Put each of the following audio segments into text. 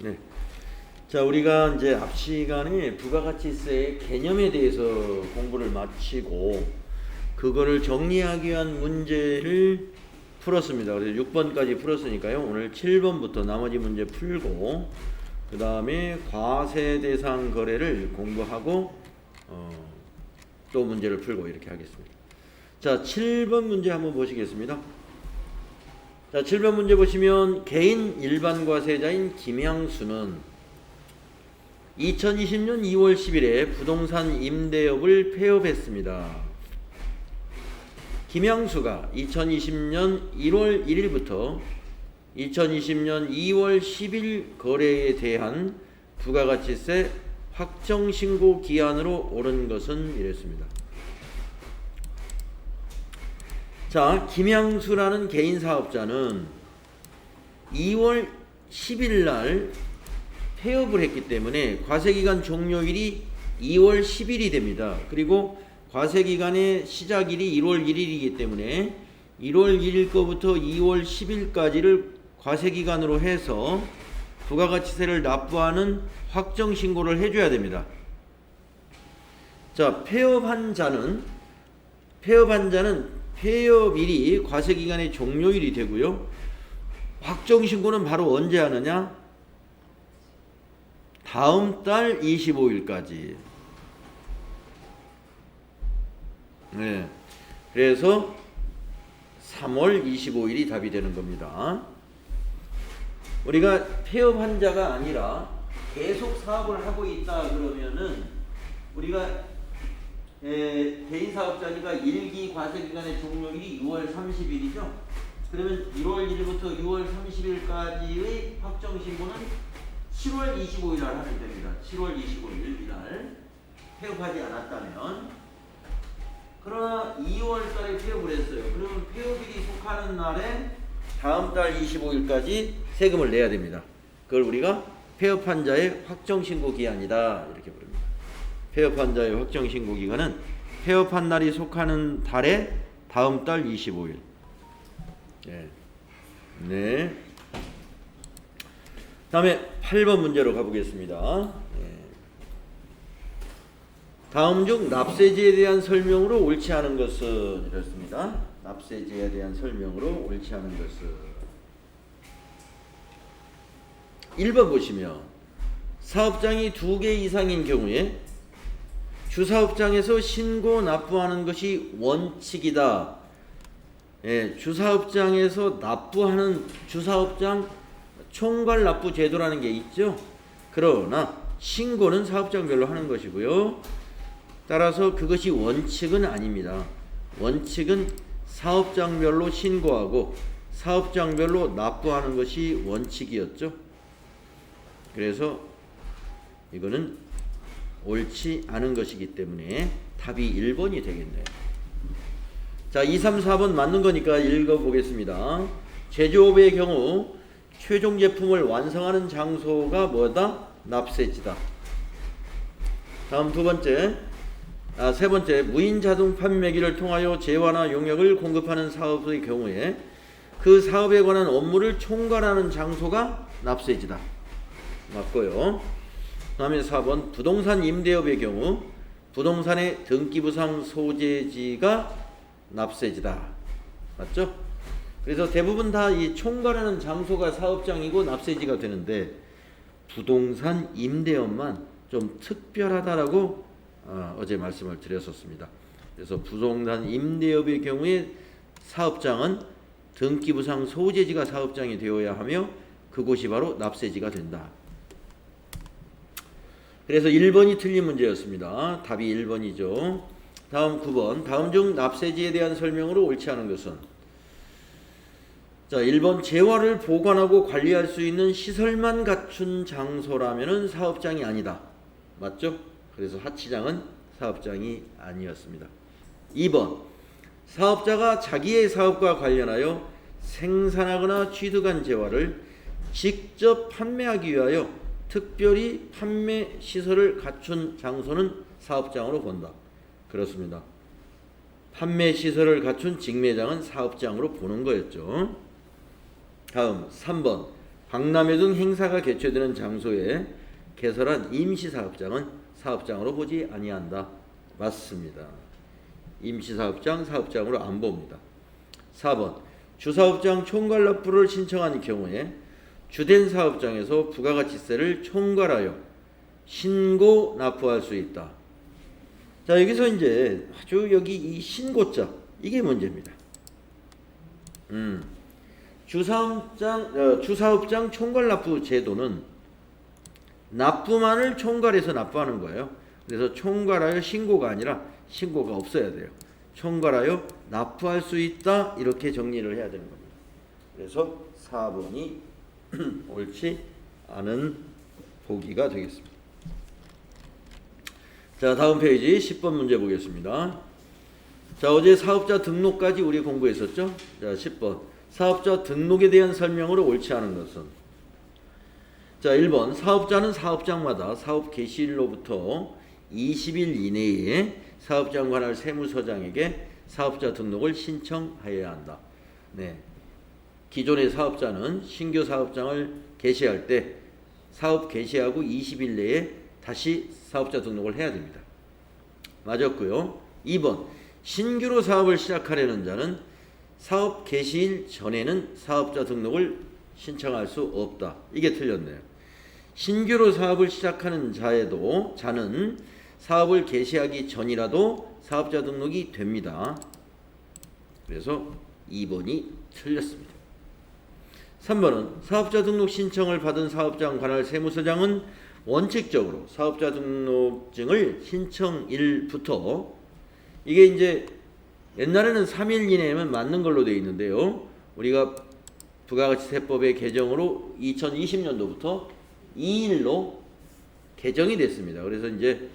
네. 자, 우리가 이제 앞 시간에 부가가치세의 개념에 대해서 공부를 마치고 그거를 정리하기 위한 문제를 풀었습니다. 그래서 6번까지 풀었으니까요. 오늘 7번부터 나머지 문제 풀고 그 다음에 과세 대상 거래를 공부하고 또 문제를 풀고 이렇게 하겠습니다. 자, 7번 문제 한번 보시겠습니다. 자, 7번 문제 보시면 개인 일반 과세자인 김향수는 2020년 2월 10일에 부동산 임대업을 폐업했습니다. 김향수가 2020년 1월 1일부터 2020년 2월 10일 거래에 대한 부가가치세 확정신고 기한으로 옳은 것은 이랬습니다. 자, 김향수라는 개인 사업자는 2월 10일 날 폐업을 했기 때문에 과세기간 종료일이 2월 10일이 됩니다. 그리고 과세기간의 시작일이 1월 1일이기 때문에 1월 1일 거부터 2월 10일까지를 과세기간으로 해서 부가가치세를 납부하는 확정신고를 해줘야 됩니다. 자, 폐업한 자는 폐업일이 과세기간의 종료일이 되고요. 확정신고는 바로 언제 하느냐? 다음 달 25일까지. 네. 그래서 3월 25일이 답이 되는 겁니다. 우리가 폐업한 자가 아니라 계속 사업을 하고 있다 그러면은 우리가 개인 사업자니까 1기 과세기간의 종료일이 6월 30일이죠. 그러면 1월 1일부터 6월 30일까지의 확정신고는 7월 25일 날 하면 됩니다. 7월 25일 이날 폐업하지 않았다면. 그러나 2월 달에 폐업을 했어요. 그러면 폐업일이 속하는 날에 다음 달 25일까지 세금을 내야 됩니다. 그걸 우리가 폐업한 자의 확정신고 기한이다 이렇게 부릅니다. 폐업한 자의 확정신고 기간은 폐업한 날이 속하는 달에 다음 달 25일. 네. 네. 다음에 8번 문제로 가보겠습니다. 다음 중 납세지에 대한 설명으로 옳지 않은 것은 이렇습니다. 납세지에 대한 설명으로 옳지 않은 것은 1번 보시면 사업장이 2개 이상인 경우에 주사업장에서 신고 납부하는 것이 원칙이다. 주사업장에서 납부하는 주사업장 총괄 납부 제도라는 게 있죠. 그러나 신고는 사업장별로 하는 것이고요. 따라서 그것이 원칙은 아닙니다. 원칙은 사업장별로 신고하고 사업장별로 납부하는 것이 원칙이었죠. 그래서 이거는 옳지 않은 것이기 때문에 답이 1번이 되겠네요. 자, 2, 3, 4번 맞는 거니까 읽어보겠습니다. 제조업의 경우 최종 제품을 완성하는 장소가 뭐다? 납세지다. 다음 세 번째, 무인 자동 판매기를 통하여 재화나 용역을 공급하는 사업의 경우에 그 사업에 관한 업무를 총괄하는 장소가 납세지다. 맞고요. 다음에 4번, 부동산 임대업의 경우 부동산의 등기부상 소재지가 납세지다. 맞죠? 그래서 대부분 다 이 총괄하는 장소가 사업장이고 납세지가 되는데 부동산 임대업만 좀 특별하다라고 어제 말씀을 드렸었습니다. 그래서 부동산 임대업의 경우에 사업장은 등기부상 소재지가 사업장이 되어야 하며 그곳이 바로 납세지가 된다. 그래서 1번이 틀린 문제였습니다. 답이 1번이죠. 다음 9번, 다음 중 납세지에 대한 설명으로 옳지 않은 것은? 자, 1번, 재화를 보관하고 관리할 수 있는 시설만 갖춘 장소라면은 사업장이 아니다. 맞죠? 그래서 하치장은 사업장이 아니었습니다. 2번, 사업자가 자기의 사업과 관련하여 생산하거나 취득한 재화를 직접 판매하기 위하여 특별히 판매 시설을 갖춘 장소는 사업장으로 본다. 그렇습니다. 판매 시설을 갖춘 직매장은 사업장으로 보는 거였죠. 다음 3번, 박람회 등 행사가 개최되는 장소에 개설한 임시사업장은 사업장으로 보지 아니한다. 맞습니다. 임시사업장 사업장으로 안 봅니다. 4번 주사업장 총괄납부를 신청한 경우에 주된 사업장에서 부가가치세를 총괄하여 신고 납부할 수 있다. 자, 여기서 이제 아주 여기 이 신고자 이게 문제입니다. 주사업장 총괄납부 제도는 납부만을 총괄해서 납부하는 거예요. 그래서 총괄하여 신고가 아니라 신고가 없어야 돼요. 총괄하여 납부할 수 있다 이렇게 정리를 해야 되는 겁니다. 그래서 4번이 옳지 않은 보기가 되겠습니다. 자, 다음 페이지 10번 문제 보겠습니다. 자, 어제 사업자 등록까지 우리 공부했었죠? 자, 10번 사업자 등록에 대한 설명으로 옳지 않은 것은, 자, 1번 사업자는 사업장마다 사업 개시일로부터 20일 이내에 사업장 관할 세무서장에게 사업자 등록을 신청하여야 한다. 네. 기존의 사업자는 신규 사업장을 개시할 때 사업 개시하고 20일 내에 다시 사업자 등록을 해야 됩니다. 맞았고요. 2번 신규로 사업을 시작하려는 자는 사업 개시일 전에는 사업자 등록을 신청할 수 없다. 이게 틀렸네요. 신규로 사업을 시작하는 자는 사업을 개시하기 전이라도 사업자 등록이 됩니다. 그래서 2번이 틀렸습니다. 3번은 사업자 등록 신청을 받은 사업장 관할 세무서장은 원칙적으로 사업자 등록증을 신청일부터, 이게 이제 옛날에는 3일 이내면 맞는 걸로 되어 있는데요. 우리가 부가가치세법의 개정으로 2020년도부터 2일로 개정이 됐습니다. 그래서 이제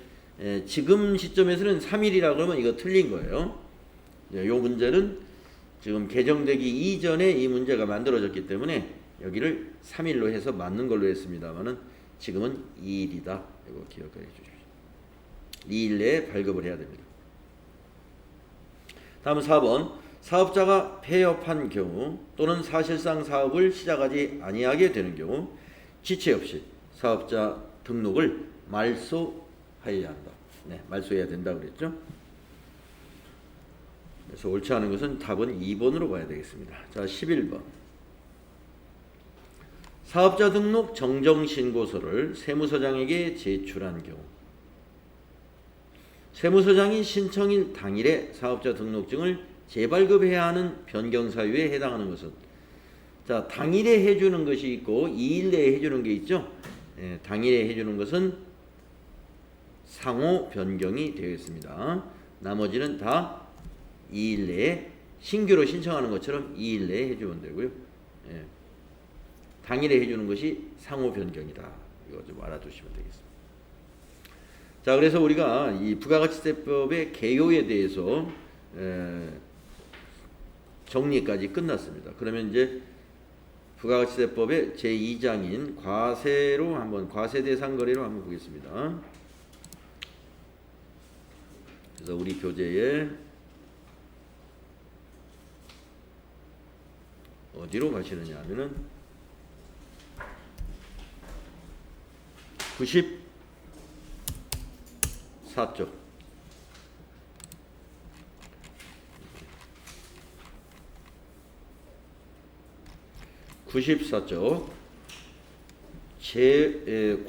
지금 시점에서는 3일이라 그러면 이거 틀린 거예요. 이 문제는 지금 개정되기 이전에 이 문제가 만들어졌기 때문에 여기를 3일로 해서 맞는 걸로 했습니다만은 지금은 2일이다. 이거 기억해 주십시오. 2일 내에 발급을 해야 됩니다. 다음 4번 사업자가 폐업한 경우 또는 사실상 사업을 시작하지 아니하게 되는 경우 지체 없이 사업자 등록을 말소하여야 한다. 네, 말소해야 된다 그랬죠. 그래서 옳지 않은 것은 답은 2번으로 봐야 되겠습니다. 자, 11번 사업자 등록 정정신고서를 세무서장에게 제출한 경우 세무서장이 신청일 당일에 사업자 등록증을 재발급해야 하는 변경사유에 해당하는 것은, 자, 당일에 해주는 것이 있고 2일 내에 해주는 게 있죠. 당일에 해주는 것은 상호 변경이 되겠습니다. 나머지는 다 2일 내에 신규로 신청하는 것처럼 2일 내에 해주면 되고요. 당일에 해주는 것이 상호 변경이다. 이거 좀 알아두시면 되겠습니다. 자, 그래서 우리가 이 부가가치세법의 개요에 대해서 정리까지 끝났습니다. 그러면 이제 부가가치세법의 제2장인 과세로 한번, 과세대상거래로 한번 보겠습니다. 그래서 우리 교재에 어디로 가시느냐 하면은 94쪽.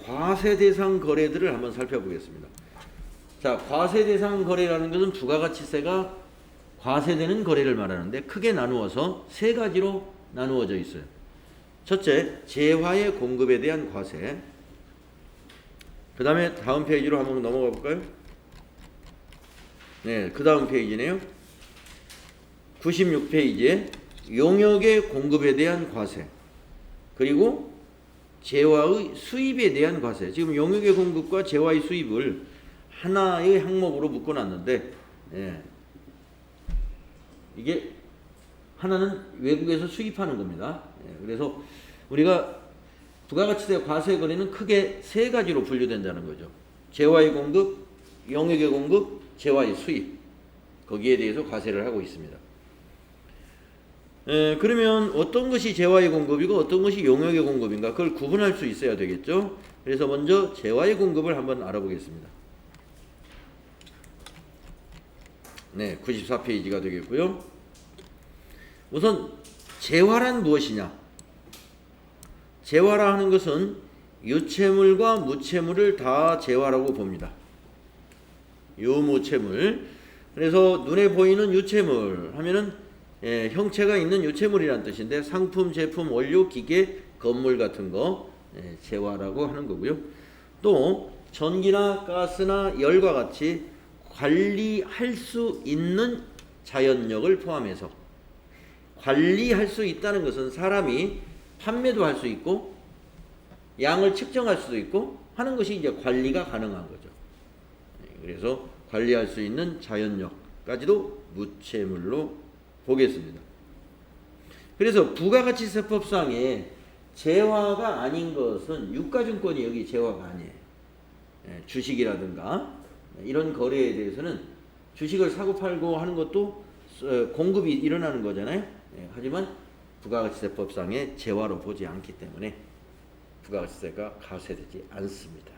과세대상 거래들을 한번 살펴보겠습니다. 자, 과세대상 거래라는 것은 부가가치세가 과세되는 거래를 말하는데 크게 나누어서 세 가지로 나누어져 있어요. 첫째, 재화의 공급에 대한 과세. 그 다음에 다음 페이지로 한번 넘어가 볼까요? 네, 그 다음 페이지네요. 96페이지에 용역의 공급에 대한 과세, 그리고 재화의 수입에 대한 과세. 지금 용역의 공급과 재화의 수입을 하나의 항목으로 묶어놨는데, 이게 하나는 외국에서 수입하는 겁니다. 그래서 우리가 부가가치세 과세 거래는 크게 세 가지로 분류된다는 거죠. 재화의 공급, 용역의 공급, 재화의 수입. 거기에 대해서 과세를 하고 있습니다. 그러면 어떤 것이 재화의 공급이고 어떤 것이 용역의 공급인가 그걸 구분할 수 있어야 되겠죠. 그래서 먼저 재화의 공급을 한번 알아보겠습니다. 네, 94페이지가 되겠고요. 우선 재화란 무엇이냐? 재화라 하는 것은 유체물과 무체물을 다 재화라고 봅니다. 유무체물. 그래서 눈에 보이는 유체물 하면은 형체가 있는 유체물이란 뜻인데 상품, 제품, 원료, 기계, 건물 같은 거 재화라고 하는 거고요. 또 전기나 가스나 열과 같이 관리할 수 있는 자연력을 포함해서 관리할 수 있다는 것은 사람이 판매도 할 수 있고 양을 측정할 수도 있고 하는 것이 이제 관리가 가능한 거죠. 그래서 관리할 수 있는 자연력까지도 무체물로 보겠습니다. 그래서 부가가치세법상에 재화가 아닌 것은 유가증권이 여기 재화가 아니에요. 주식이라든가 이런 거래에 대해서는 주식을 사고 팔고 하는 것도 공급이 일어나는 거잖아요. 하지만 부가가치세법상에 재화로 보지 않기 때문에 부가가치세가 과세되지 않습니다.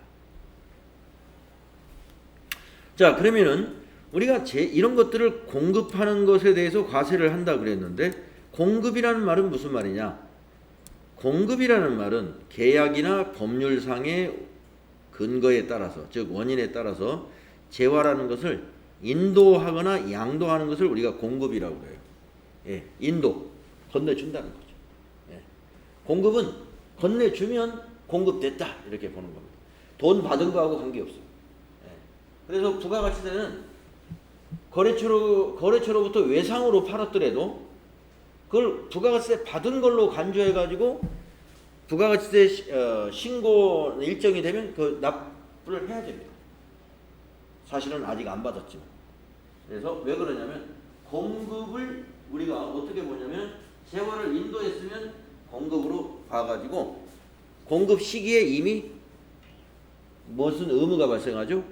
자, 그러면은 우리가 이런 것들을 공급하는 것에 대해서 과세를 한다 그랬는데 공급이라는 말은 무슨 말이냐? 공급이라는 말은 계약이나 법률상의 근거에 따라서 즉 원인에 따라서 재화라는 것을 인도하거나 양도하는 것을 우리가 공급이라고 해요. 인도 건네준다는 거죠. 공급은 건네주면 공급됐다 이렇게 보는 겁니다. 돈 받은 거하고 관계없어요. 그래서 부가가치세는 거래처로부터 외상으로 팔았더라도 그걸 부가가치세 받은 걸로 간주해가지고 부가가치세 신고 일정이 되면 그 납부를 해야 됩니다. 사실은 아직 안 받았지만. 그래서 왜 그러냐면 공급을 우리가 어떻게 보냐면 재화를 인도했으면 공급으로 봐가지고 공급 시기에 이미 무슨 의무가 발생하죠?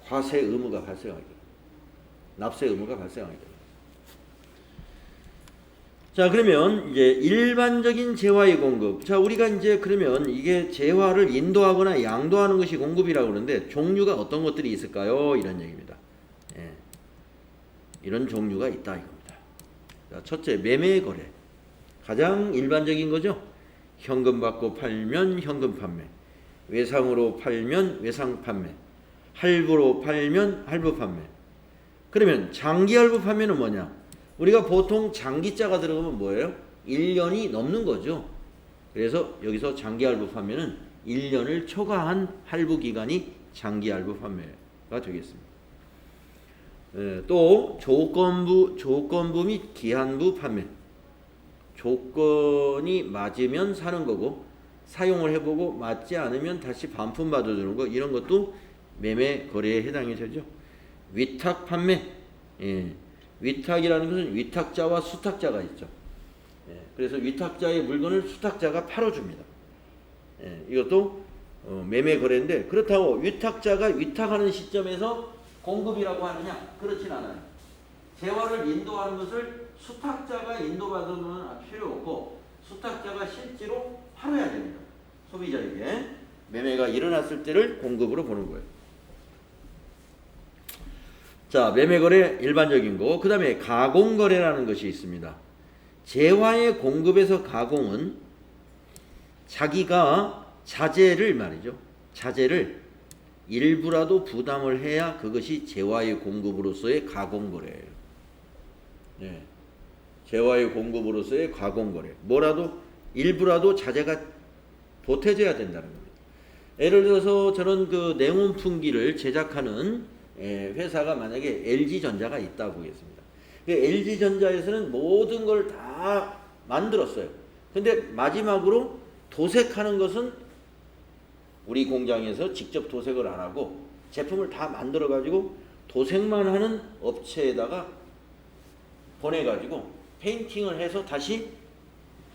과세 의무가 발생하게 됩니다. 납세 의무가 발생하게 됩니다. 자, 그러면 이제 일반적인 재화의 공급. 자, 우리가 이제 그러면 이게 재화를 인도하거나 양도하는 것이 공급이라고 그러는데 종류가 어떤 것들이 있을까요? 이런 얘기입니다. 이런 종류가 있다 이겁니다. 자, 첫째, 매매 거래. 가장 일반적인 거죠. 현금 받고 팔면 현금 판매, 외상으로 팔면 외상 판매, 할부로 팔면 할부 판매. 그러면 장기 할부 판매는 뭐냐? 우리가 보통 장기자가 들어가면 뭐예요? 1년이 넘는 거죠. 그래서 여기서 장기 할부 판매는 1년을 초과한 할부 기간이 장기 할부 판매가 되겠습니다. 또 조건부 및 기한부 판매. 조건이 맞으면 사는 거고 사용을 해보고 맞지 않으면 다시 반품 받아주는 거 이런 것도 매매 거래에 해당이 되죠. 위탁 판매. 위탁이라는 것은 위탁자와 수탁자가 있죠. 그래서 위탁자의 물건을 수탁자가 팔아줍니다. 이것도 매매 거래인데 그렇다고 위탁자가 위탁하는 시점에서 공급이라고 하느냐? 그렇진 않아요. 재화를 인도하는 것을 수탁자가 인도받으면 필요 없고 수탁자가 실제로 팔아야 됩니다. 소비자에게 매매가 일어났을 때를 공급으로 보는 거예요. 자, 매매거래 일반적인 거. 그 다음에 가공거래라는 것이 있습니다. 재화의 공급에서 가공은 자기가 자재를 말이죠. 자재를 일부라도 부담을 해야 그것이 재화의 공급으로서의 가공거래예요. 재화의 공급으로서의 가공거래. 뭐라도 일부라도 자재가 보태져야 된다는 겁니다. 예를 들어서 저는 그 냉온풍기를 제작하는 회사가 만약에 LG전자가 있다고 하겠습니다. LG전자에서는 모든 걸 다 만들었어요. 근데 마지막으로 도색하는 것은 우리 공장에서 직접 도색을 안 하고 제품을 다 만들어 가지고 도색만 하는 업체에다가 보내가지고 페인팅을 해서 다시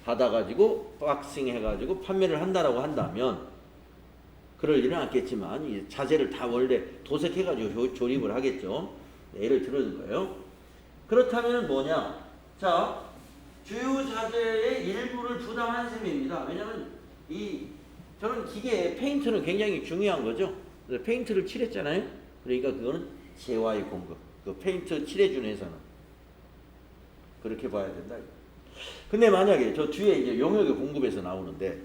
받아가지고 박싱 해가지고 판매를 한다라고 한다면 그럴 일은 않겠지만 이 자재를 다 원래 도색해가지고 조립을 하겠죠. 예를 들어준 거예요. 그렇다면 뭐냐? 자, 주요 자재의 일부를 부담한 셈입니다. 왜냐하면 저런 기계의 페인트는 굉장히 중요한 거죠. 그래서 페인트를 칠했잖아요. 그러니까 그거는 재화의 공급. 그 페인트 칠해주는 회사는 그렇게 봐야 된다. 근데 만약에 저 뒤에 이제 용역의 공급에서 나오는데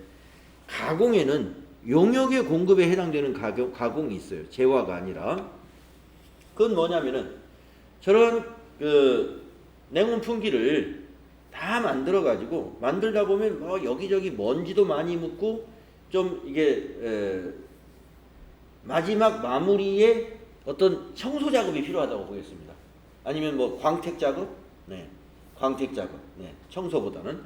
가공에는 용역의 공급에 해당되는 가공이 있어요. 재화가 아니라. 그건 뭐냐면은 저런 그 냉온 풍기를 다 만들어 가지고 만들다 보면 뭐 여기저기 먼지도 많이 묻고 좀 이게 마지막 마무리에 어떤 청소 작업이 필요하다고 보겠습니다. 아니면 뭐 광택 작업? 네. 광택 작업. 네. 청소보다는.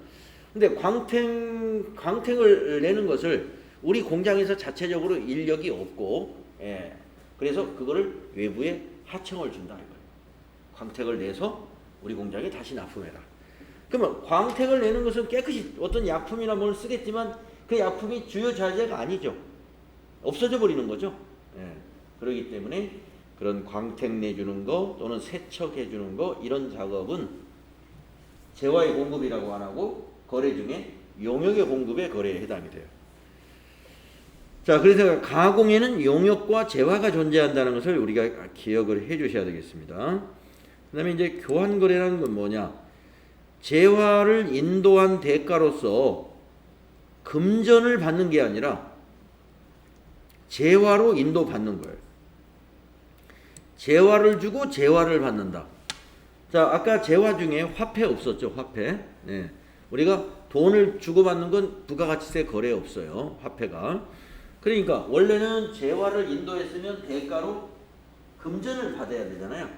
근데 광택을 내는 것을 우리 공장에서 자체적으로 인력이 없고, 예. 그래서 그거를 외부에 하청을 준다 이거예요. 광택을 내서 우리 공장에 다시 납품해라. 그러면 광택을 내는 것은 깨끗이 어떤 약품이나 뭘 쓰겠지만 그 약품이 주요 자재가 아니죠. 없어져 버리는 거죠. 예. 그렇기 때문에 그런 광택 내주는 거 또는 세척해 주는 거 이런 작업은 재화의 공급이라고 안 하고 거래 중에 용역의 공급에 거래에 해당이 돼요. 자, 그래서 가공에는 용역과 재화가 존재한다는 것을 우리가 기억을 해 주셔야 되겠습니다. 그 다음에 이제 교환거래라는 건 뭐냐? 재화를 인도한 대가로서 금전을 받는 게 아니라 재화로 인도받는 거예요. 재화를 주고 재화를 받는다. 자, 아까 재화 중에 화폐 없었죠, 화폐. 네. 우리가 돈을 주고받는 건 부가가치세 거래 없어요, 화폐가. 그러니까 원래는 재화를 인도했으면 대가로 금전을 받아야 되잖아요.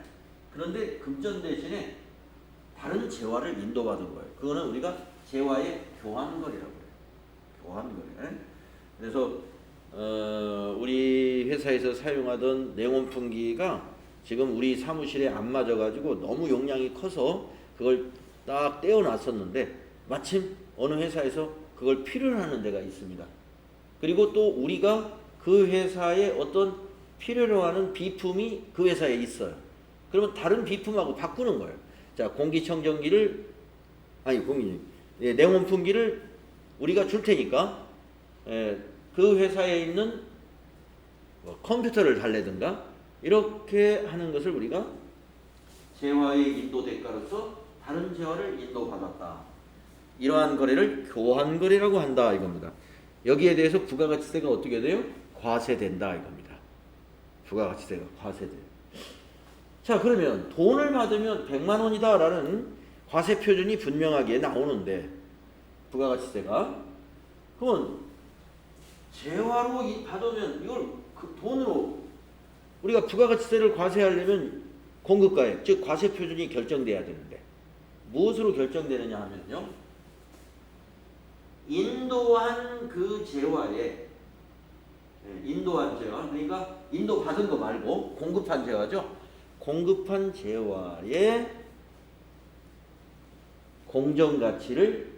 그런데 금전 대신에 다른 재화를 인도받은 거예요. 그거는 우리가 재화의 교환거래라고 해요. 교환거래. 그래서 우리 회사에서 사용하던 냉온풍기가 지금 우리 사무실에 안 맞아가지고 너무 용량이 커서 그걸 딱 떼어놨었는데 마침 어느 회사에서 그걸 필요로 하는 데가 있습니다. 그리고 또 우리가 그 회사에 어떤 필요로 하는 비품이 그 회사에 있어요. 그러면 다른 비품하고 바꾸는 거예요. 자, 공기청정기를 냉온풍기를 우리가 줄 테니까 그 회사에 있는 컴퓨터를 달래든가 이렇게 하는 것을 우리가 재화의 인도 대가로서 다른 재화를 인도받았다. 이러한 거래를 교환거래라고 한다 이겁니다. 여기에 대해서 부가가치세가 어떻게 돼요? 과세된다 이겁니다. 부가가치세가 과세돼요. 자, 그러면 돈을 받으면 100만 원이다 라는 과세 표준이 분명하게 나오는데 부가가치세가 그러면 재화로 받으면 이걸 그 돈으로 우리가 부가가치세를 과세하려면 공급가액 즉 과세 표준이 결정돼야 되는데 무엇으로 결정되느냐 하면요, 인도한 그 재화에 인도한 재화 그러니까 인도받은 거 말고 공급한 재화죠. 공급한 재화의 공정가치를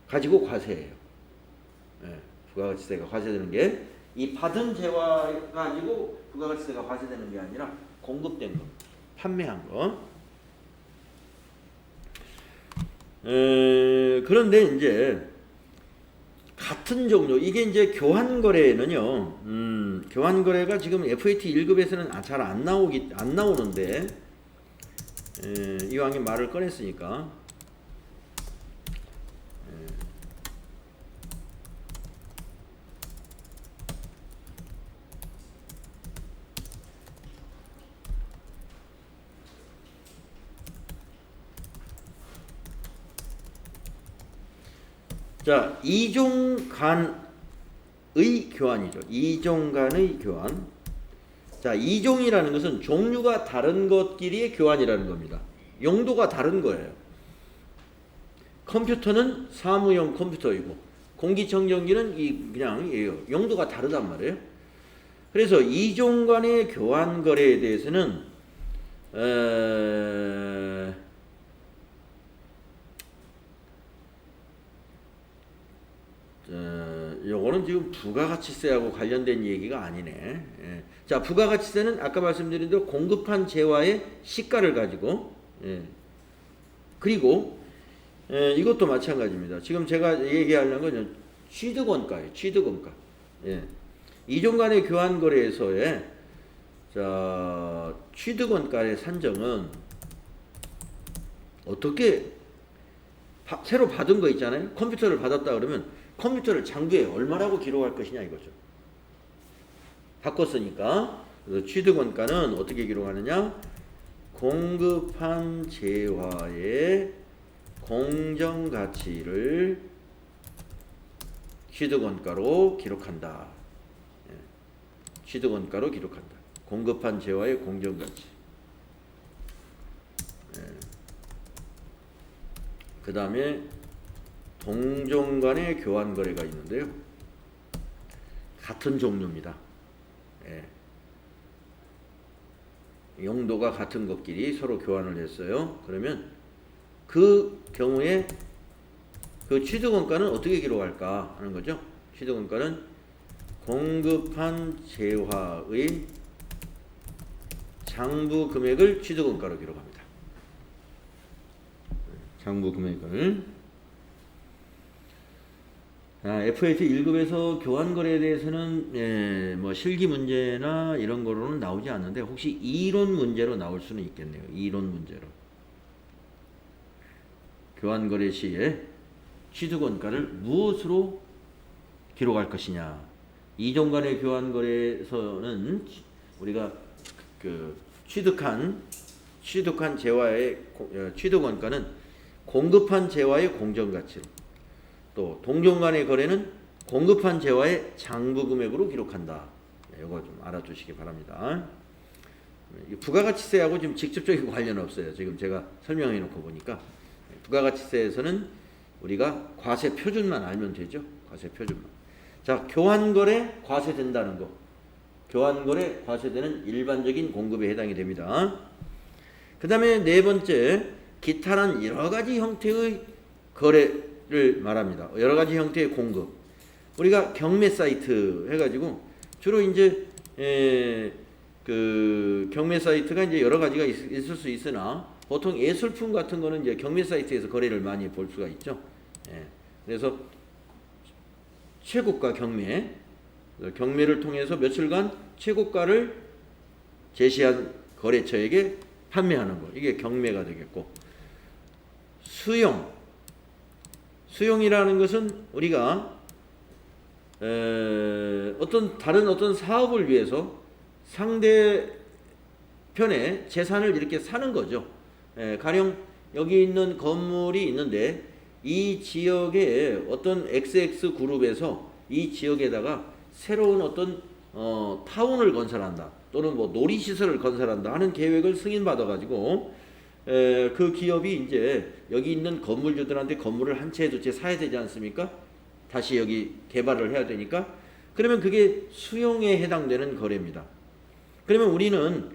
가지고 과세해요. 부가가치세가 과세되는 게 이 받은 재화 가지고 부가가치세가 과세되는 게 아니라 공급된 거, 판매한 거. 그런데 이제 같은 종류 이게 이제 교환거래는요. 교환거래가 지금 FAT 1급에서는 잘 안 나오는데 이왕에 말을 꺼냈으니까 자, 이종 간의 교환이죠. 이종 간의 교환. 자, 이종이라는 것은 종류가 다른 것끼리의 교환이라는 겁니다. 용도가 다른 거예요. 컴퓨터는 사무용 컴퓨터이고 공기청정기는 그냥 용도가 다르단 말이에요. 그래서 이종 간의 교환 거래에 대해서는 요거는 지금 부가가치세하고 관련된 얘기가 아니네. 예. 자, 부가가치세는 아까 말씀드린 대로 공급한 재화의 시가를 가지고, 예. 그리고 이것도 마찬가지입니다. 지금 제가 얘기하려는 건 취득원가예요. 취득원가. 예. 이종 간의 교환 거래에서의 자, 취득원가의 산정은 어떻게 새로 받은 거 있잖아요. 컴퓨터를 받았다 그러면 컴퓨터를 장부에 얼마라고 기록할 것이냐 이거죠. 바꿨으니까. 그래서 취득원가는 어떻게 기록하느냐? 공급한 재화의 공정가치를 취득원가로 기록한다. 예. 취득원가로 기록한다. 공급한 재화의 공정가치. 예. 그 다음에 동종 간의 교환 거래가 있는데요. 같은 종류입니다. 예. 용도가 같은 것끼리 서로 교환을 했어요. 그러면 그 경우에 그 취득원가는 어떻게 기록할까 하는 거죠. 취득원가는 공급한 재화의 장부 금액을 취득원가로 기록합니다. 장부 금액을. FAT 1급에서 교환거래에 대해서는 뭐 실기 문제나 이런 거로는 나오지 않는데 혹시 이론 문제로 나올 수는 있겠네요. 이론 문제로. 교환거래 시에 취득원가를 무엇으로 기록할 것이냐. 이종 간의 교환거래에서는 우리가 그 취득한 재화의 취득원가는 공급한 재화의 공정가치로, 또 동종 간의 거래는 공급한 재화의 장부 금액으로 기록한다. 이거 좀 알아두시기 바랍니다. 부가가치세하고 지금 직접적인 관련 없어요. 지금 제가 설명해 놓고 보니까 부가가치세에서는 우리가 과세 표준만 알면 되죠. 과세 표준만. 자, 교환거래 과세된다는 거. 교환거래 과세되는 일반적인 공급에 해당이 됩니다. 그 다음에 네 번째, 기타란 여러 가지 형태의 거래를 말합니다. 여러 가지 형태의 공급. 우리가 경매 사이트 해가지고 주로 이제 그 경매 사이트가 이제 여러 가지가 있을 수 있으나 보통 예술품 같은 거는 이제 경매 사이트에서 거래를 많이 볼 수가 있죠. 그래서 최고가 경매를 통해서 며칠간 최고가를 제시한 거래처에게 판매하는 거. 이게 경매가 되겠고, 수용이라는 것은 우리가 다른 어떤 사업을 위해서 상대편의 재산을 이렇게 사는 거죠. 가령 여기 있는 건물이 있는데 이 지역에 어떤 XX 그룹에서 이 지역에다가 새로운 어떤 타운을 건설한다, 또는 뭐 놀이시설을 건설한다 하는 계획을 승인받아 가지고 그 기업이 이제 여기 있는 건물주들한테 건물을 한 채 두 채 사야 되지 않습니까? 다시 여기 개발을 해야 되니까. 그러면 그게 수용에 해당되는 거래입니다. 그러면 우리는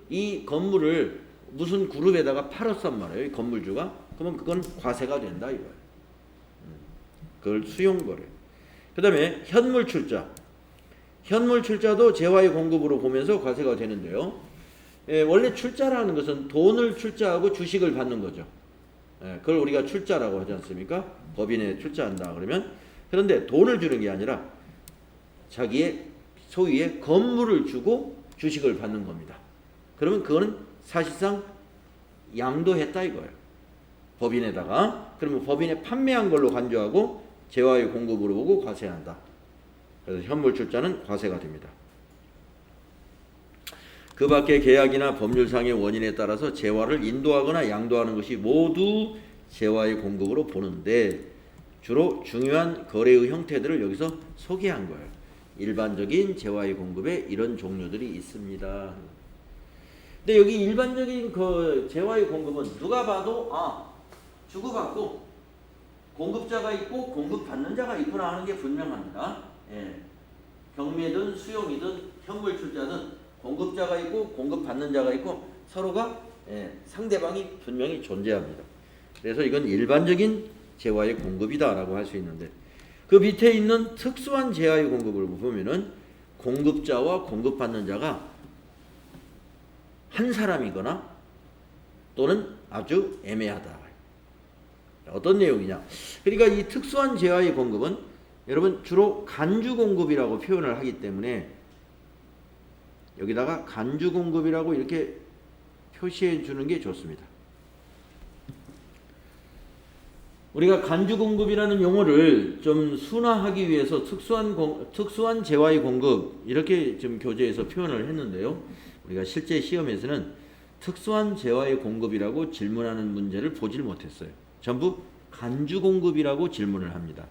이 건물을 무슨 그룹에다가 팔았단 말이에요. 이 건물주가. 그러면 그건 과세가 된다 이거예요. 그걸 수용거래. 그 다음에 현물출자. 현물출자도 재화의 공급으로 보면서 과세가 되는데요. 원래 출자라는 것은 돈을 출자하고 주식을 받는 거죠. 그걸 우리가 출자라고 하지 않습니까? 법인에 출자한다 그러면. 그런데 돈을 주는 게 아니라 자기의 소유의 건물을 주고 주식을 받는 겁니다. 그러면 그거는 사실상 양도했다 이거예요. 법인에다가. 그러면 법인에 판매한 걸로 간주하고 재화의 공급으로 보고 과세한다. 그래서 현물출자는 과세가 됩니다. 그 밖에 계약이나 법률상의 원인에 따라서 재화를 인도하거나 양도하는 것이 모두 재화의 공급으로 보는데, 주로 중요한 거래의 형태들을 여기서 소개한 거예요. 일반적인 재화의 공급에 이런 종류들이 있습니다. 근데 여기 일반적인 그 재화의 공급은 누가 봐도 주고받고 공급자가 있고 공급받는 자가 있구나 하는 게 분명합니다. 경매든 수용이든 현물출자든 공급자가 있고 공급받는 자가 있고 서로가 상대방이 분명히 존재합니다. 그래서 이건 일반적인 재화의 공급이다 라고 할 수 있는데, 그 밑에 있는 특수한 재화의 공급을 보면은 공급자와 공급받는 자가 한 사람이거나 또는 아주 애매하다. 어떤 내용이냐? 그러니까 이 특수한 재화의 공급은 여러분 주로 간주 공급이라고 표현을 하기 때문에 여기다가 간주 공급이라고 이렇게 표시해 주는 게 좋습니다. 우리가 간주 공급이라는 용어를 좀 순화하기 위해서 특수한 재화의 공급 이렇게 좀 교재에서 표현을 했는데요. 우리가 실제 시험에서는 특수한 재화의 공급이라고 질문하는 문제를 보질 못했어요. 전부 간주 공급이라고 질문을 합니다.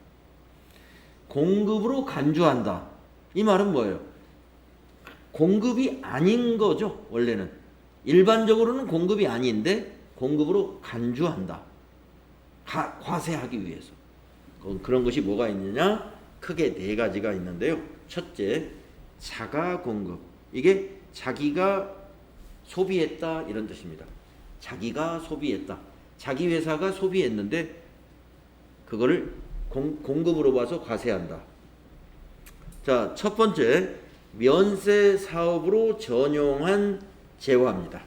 공급으로 간주한다. 이 말은 뭐예요? 공급이 아닌 거죠. 원래는 일반적으로는 공급이 아닌데 공급으로 간주한다. 과세하기 위해서. 그런 것이 뭐가 있느냐? 크게 네 가지가 있는데요. 첫째, 자가 공급. 이게 자기가 소비했다 이런 뜻입니다. 자기가 소비했다. 자기 회사가 소비했는데 그거를 공급으로 봐서 과세한다. 자, 첫 번째, 면세 사업으로 전용한 재화입니다.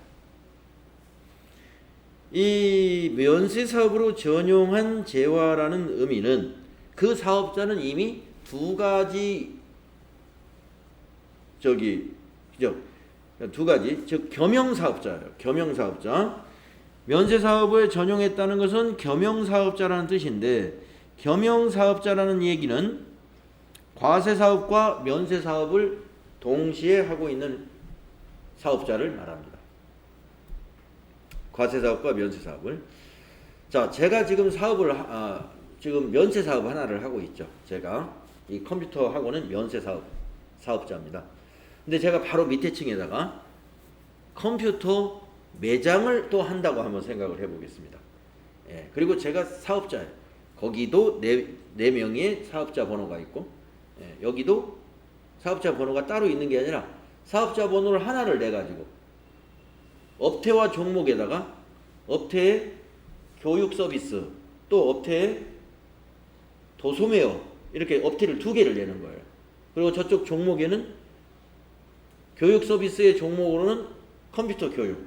이 면세 사업으로 전용한 재화라는 의미는 그 사업자는 이미 두 가지 두 가지, 즉 겸용사업자예요. 겸용사업자. 면세사업에 전용했다는 것은 겸용사업자라는 뜻인데, 겸용사업자라는 얘기는 과세사업과 면세사업을 동시에 하고 있는 사업자를 말합니다. 과세사업과 면세사업을. 자, 제가 지금 지금 면세사업 하나를 하고 있죠. 제가 이 컴퓨터 학원은 면세사업자입니다. 근데 제가 바로 밑에 층에다가 컴퓨터 매장을 또 한다고 한번 생각을 해보겠습니다. 예, 그리고 제가 사업자예요. 거기도 네 명의 사업자 번호가 있고, 예, 여기도 사업자 번호가 따로 있는 게 아니라 사업자 번호를 하나를 내가지고 업태와 종목에다가 업태의 교육 서비스, 또 업태의 도소매업, 이렇게 업태를 두 개를 내는 거예요. 그리고 저쪽 종목에는 교육 서비스의 종목으로는 컴퓨터 교육,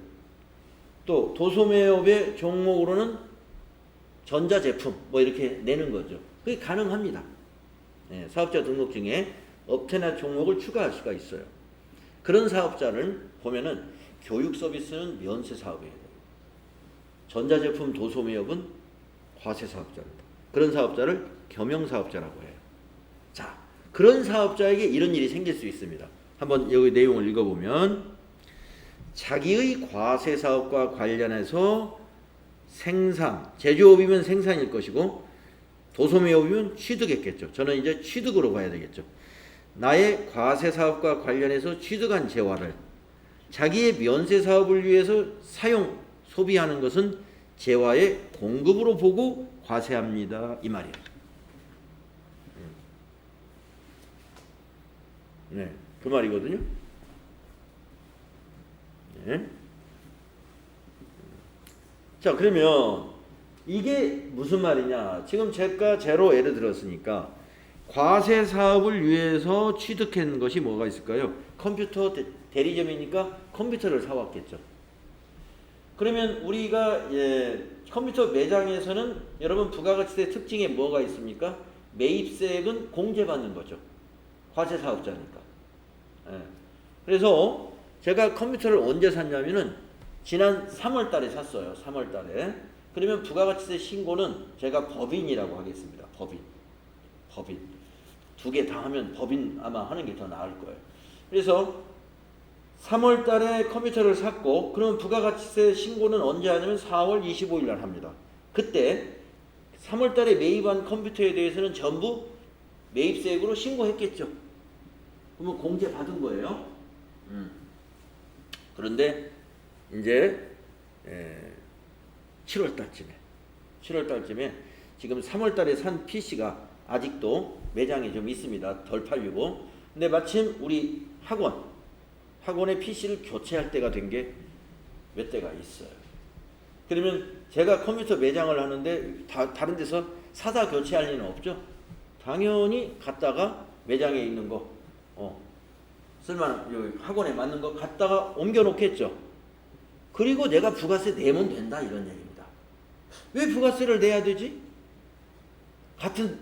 또 도소매업의 종목으로는 전자제품 뭐 이렇게 내는 거죠. 그게 가능합니다. 네, 사업자 등록증에 업태나 종목을 추가할 수가 있어요. 그런 사업자를 보면은 교육 서비스는 면세 사업이에요. 전자제품 도소매업은 과세 사업자입니다. 그런 사업자를 겸용사업자라고 해요. 자, 그런 사업자에게 이런 일이 생길 수 있습니다. 한번 여기 내용을 읽어보면, 자기의 과세 사업과 관련해서 생산, 제조업이면 생산일 것이고 도소매업이면 취득했겠죠. 저는 이제 취득으로 봐야 되겠죠. 나의 과세 사업과 관련해서 취득한 재화를 자기의 면세 사업을 위해서 소비하는 것은 재화의 공급으로 보고 과세합니다. 이 말이에요. 네, 그 말이거든요. 네. 자, 그러면 이게 무슨 말이냐? 지금 제가 제로 예를 들었으니까 과세 사업을 위해서 취득한 것이 뭐가 있을까요? 컴퓨터 대리점이니까 컴퓨터를 사왔겠죠. 그러면 우리가 컴퓨터 매장에서는 여러분 부가가치세 특징에 뭐가 있습니까? 매입세액은 공제받는 거죠. 과세 사업자니까. 그래서 제가 컴퓨터를 언제 샀냐면은 지난 3월 달에 샀어요. 3월 달에. 그러면 부가가치세 신고는 제가 법인이라고 하겠습니다. 법인. 두 개 다 하면 법인 아마 하는 게 더 나을 거예요. 그래서 3월 달에 컴퓨터를 샀고, 그러면 부가가치세 신고는 언제 하냐면 4월 25일 날 합니다. 그때 3월 달에 매입한 컴퓨터에 대해서는 전부 매입세액으로 신고했겠죠. 그러면 공제 받은 거예요. 그런데 이제 7월 달쯤에 지금 3월 달에 산 PC가 아직도 매장에 좀 있습니다. 덜 팔리고. 근데 마침 우리 학원의 PC를 교체할 때가 된 게 몇 대가 있어요. 그러면 제가 컴퓨터 매장을 하는데 다른 데서 사다 교체할 리는 없죠. 당연히 갖다가 매장에 있는 거, 쓸만한 여기 학원에 맞는 거 갖다가 옮겨 놓겠죠. 그리고 내가 부가세 내면 된다 이런 얘기입니다. 왜 부가세를 내야 되지? 같은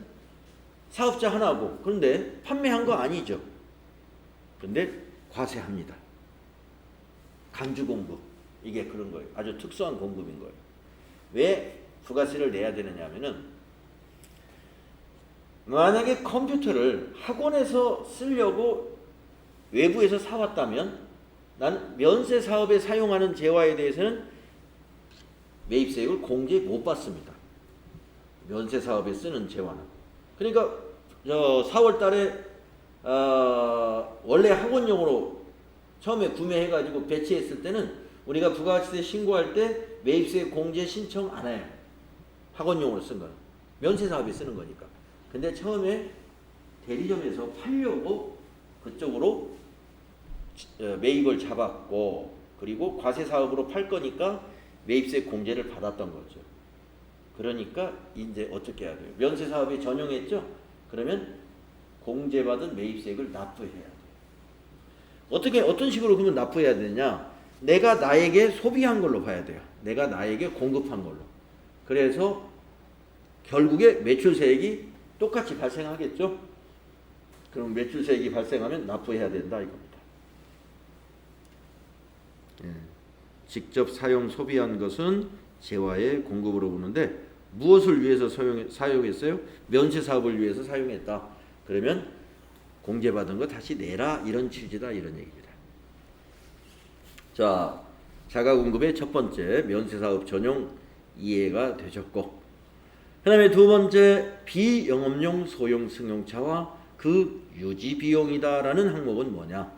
사업자 하나고 그런데 판매한 거 아니죠. 근데 과세합니다. 강주 공급 이게 그런 거예요. 아주 특수한 공급인 거예요. 왜 부가세를 내야 되느냐 하면은 만약에 컴퓨터를 학원에서 쓰려고 외부에서 사왔다면 난 면세 사업에 사용하는 재화에 대해서는 매입세액을 공제 못 받습니다. 면세 사업에 쓰는 재화는. 그러니까 4월 달에 원래 학원용으로 처음에 구매해가지고 배치했을 때는 우리가 부가세 신고할 때 매입세액 공제 신청 안 해요. 학원용으로 쓴 거는. 면세 사업에 쓰는 거니까. 근데 처음에 대리점에서 팔려고 그쪽으로 매입을 잡았고 그리고 과세 사업으로 팔 거니까 매입세 공제를 받았던 거죠. 그러니까 이제 어떻게 해야 돼요? 면세 사업에 전용했죠? 그러면 공제받은 매입세액을 납부해야 돼요. 어떤 식으로 그러면 납부해야 되냐? 내가 나에게 소비한 걸로 봐야 돼요. 내가 나에게 공급한 걸로. 그래서 결국에 매출세액이 똑같이 발생하겠죠? 그럼 매출세액이 발생하면 납부해야 된다 이겁니다. 직접 사용 소비한 것은 재화의 공급으로 보는데 무엇을 위해서 사용했어요? 면세 사업을 위해서 사용했다. 그러면 공제받은 거 다시 내라 이런 취지다 이런 얘기입니다. 자, 자가공급의 첫 번째 면세 사업 전용 이해가 되셨고 그 다음에 두 번째 비영업용 소형 승용차와 그 유지 비용이다라는 항목은 뭐냐?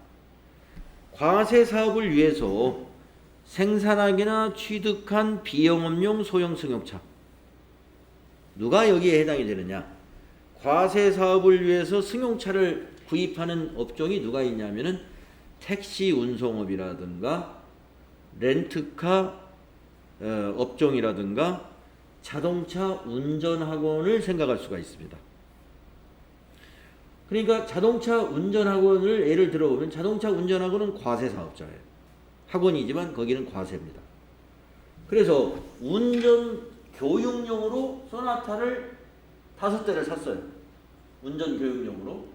과세 사업을 위해서 생산하거나 취득한 비영업용 소형 승용차 누가 여기에 해당이 되느냐? 과세 사업을 위해서 승용차를 구입하는 업종이 누가 있냐면은 택시 운송업이라든가 렌트카 업종이라든가 자동차 운전학원을 생각할 수가 있습니다. 그러니까 자동차 운전학원을 예를 들어보면 자동차 운전학원은 과세 사업자예요. 학원이지만 거기는 과세입니다. 그래서 운전 교육용으로 소나타를 5대를 샀어요. 운전 교육용으로.